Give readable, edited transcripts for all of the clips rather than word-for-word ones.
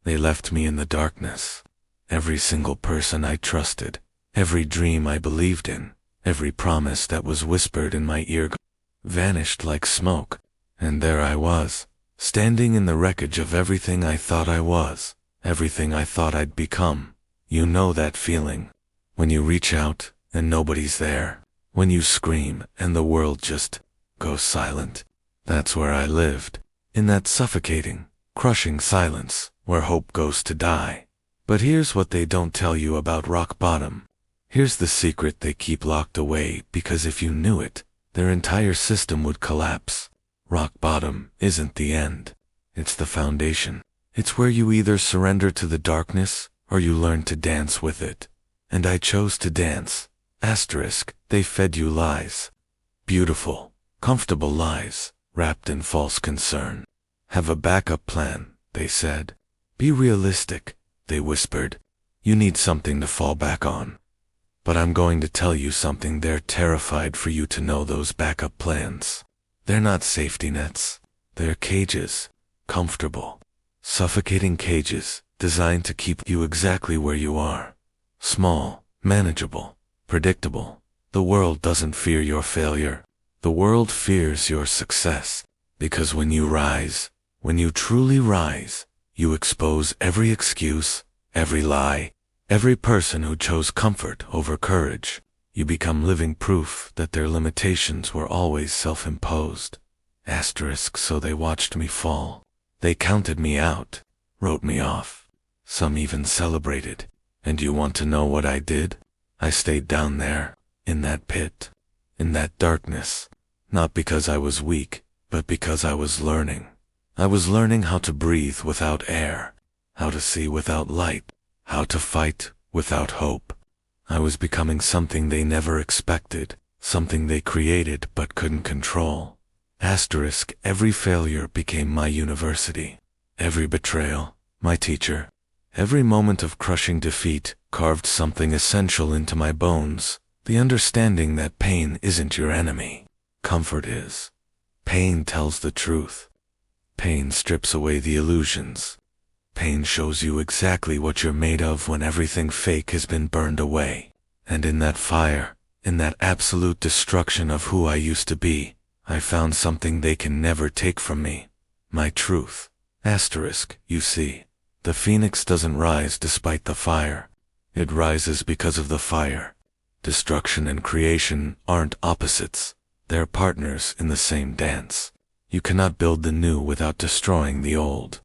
They left me in the darkness. Every single person I trusted, every dream I believed in, every promise that was whispered in my ear vanished like smoke. And there I was, standing in the wreckage of everything I thought I was, everything I thought I'd become. You know that feeling, when you reach out and nobody's there, when you scream and the world just goes silent. That's where I lived, in that suffocating, crushing silence, where hope goes to die. But here's what they don't tell you about rock bottom. Here's the secret they keep locked away, because if you knew it, their entire system would collapse. Rock bottom isn't the end. It's the foundation. It's where you either surrender to the darkness or you learn to dance with it. And I chose to dance. Asterisk, they fed you lies. Beautiful, comfortable lies, wrapped in false concern. Have a backup plan, they said. Be realistic, they whispered. You need something to fall back on. But I'm going to tell you something they're terrified for you to know. Those backup plans, they're not safety nets. They're cages, comfortable, suffocating cages, designed to keep you exactly where you are. Small, manageable, predictable. The world doesn't fear your failure. The world fears your success. Because when you rise, when you truly rise, you expose every excuse, every lie, every person who chose comfort over courage. You become living proof that their limitations were always self-imposed. Asterisk, so they watched me fall. They counted me out, wrote me off. Some even celebrated. And you want to know what I did? I stayed down there, in that pit, in that darkness, not because I was weak, but because I was learning. I was learning how to breathe without air, how to see without light, how to fight without hope. I was becoming something they never expected, something they created but couldn't control. Asterisk, every failure became my university. Every betrayal, my teacher. Every moment of crushing defeat carved something essential into my bones. The understanding that pain isn't your enemy. Comfort is. Pain tells the truth. Pain strips away the illusions. Pain shows you exactly what you're made of when everything fake has been burned away. And in that fire, in that absolute destruction of who I used to be, I found something they can never take from me. My truth. Asterisk, you see. The phoenix doesn't rise despite the fire. It rises because of the fire. Destruction and creation aren't opposites. They're partners in the same dance. You cannot build the new without destroying the old.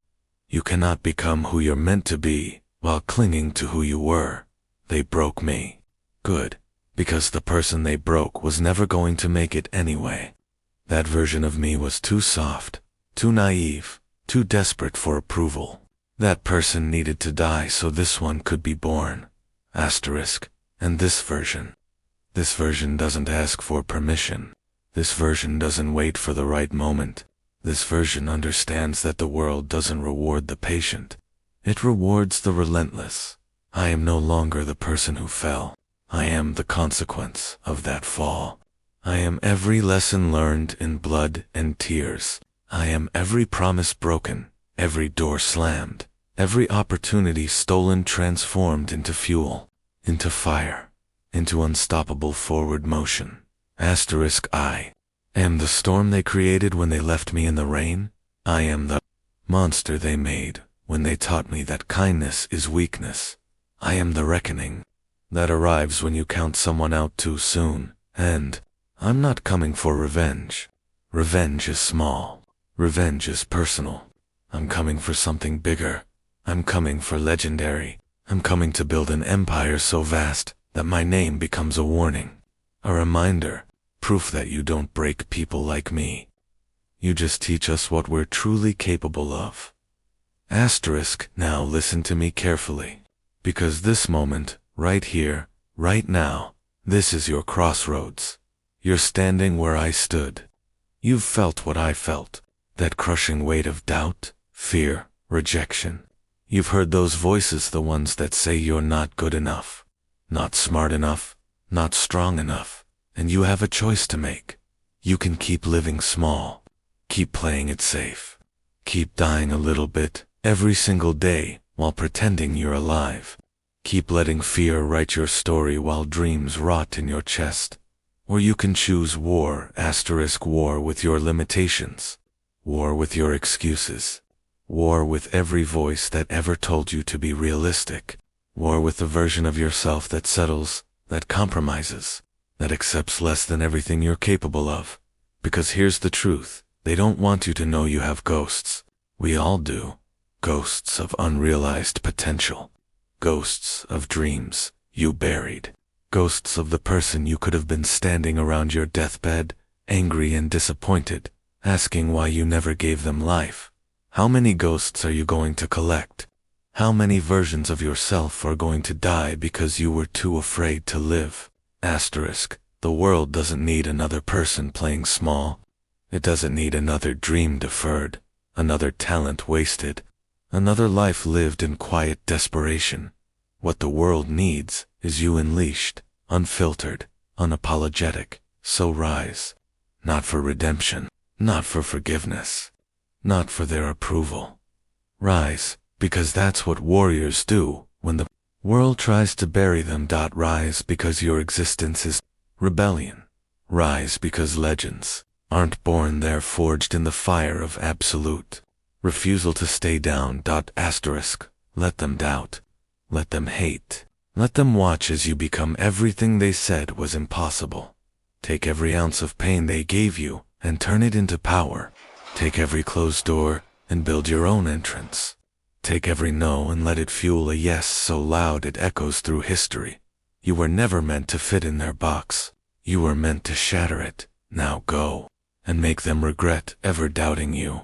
You cannot become who you're meant to be while clinging to who you were. They broke me. Good, because the person they broke was never going to make it anyway. That version of me was too soft, too naive, too desperate for approval. That person needed to die so this one could be born. Asterisk, and this version doesn't ask for permission. This version doesn't wait for the right moment. This version understands that the world doesn't reward the patient. It rewards the relentless. I am no longer the person who fell. I am the consequence of that fall. I am every lesson learned in blood and tears. I am every promise broken, every door slammed, every opportunity stolen transformed into fuel, into fire, into unstoppable forward motion. Asterisk, I am the storm they created when they left me in the rain. I am the monster they made when they taught me that kindness is weakness. I am the reckoning that arrives when you count someone out too soon. And I'm not coming for revenge. Revenge is small. Revenge is personal. I'm coming for something bigger. I'm coming for legendary. I'm coming to build an empire so vast that my name becomes a warning, a reminder, proof that you don't break people like me. You just teach us what we're truly capable of. Asterisk, now listen to me carefully, because this moment, right here, right now, this is your crossroads. You're standing where I stood. You've felt what I felt, that crushing weight of doubt, fear, rejection. You've heard those voices, the ones that say you're not good enough, not smart enough, not strong enough, and you have a choice to make. You can keep living small, keep playing it safe, keep dying a little bit every single day, while pretending you're alive. Keep letting fear write your story while dreams rot in your chest. Or you can choose war, war with your limitations, war with your excuses, war with every voice that ever told you to be realistic, war with the version of yourself that settles, that compromises, that accepts less than everything you're capable of. Because here's the truth, they don't want you to know you have ghosts. We all do. Ghosts of unrealized potential. Ghosts of dreams you buried. Ghosts of the person you could have been standing around your deathbed, angry and disappointed, asking why you never gave them life. How many ghosts are you going to collect? How many versions of yourself are going to die because you were too afraid to live? The world doesn't need another person playing small. It doesn't need another dream deferred, another talent wasted, another life lived in quiet desperation. What the world needs is you unleashed, unfiltered, unapologetic. So rise. Not for redemption, not for forgiveness, not for their approval. Rise, because that's what warriors do when the world tries to bury them. Rise because your existence is rebellion. Rise because legends aren't born, they're forged in the fire of absolute refusal to stay down. Let them doubt. Let them hate. Let them watch as you become everything they said was impossible. Take every ounce of pain they gave you and turn it into power. Take every closed door and build your own entrance. Take every no and let it fuel a yes so loud it echoes through history. You were never meant to fit in their box. You were meant to shatter it. Now go and make them regret ever doubting you.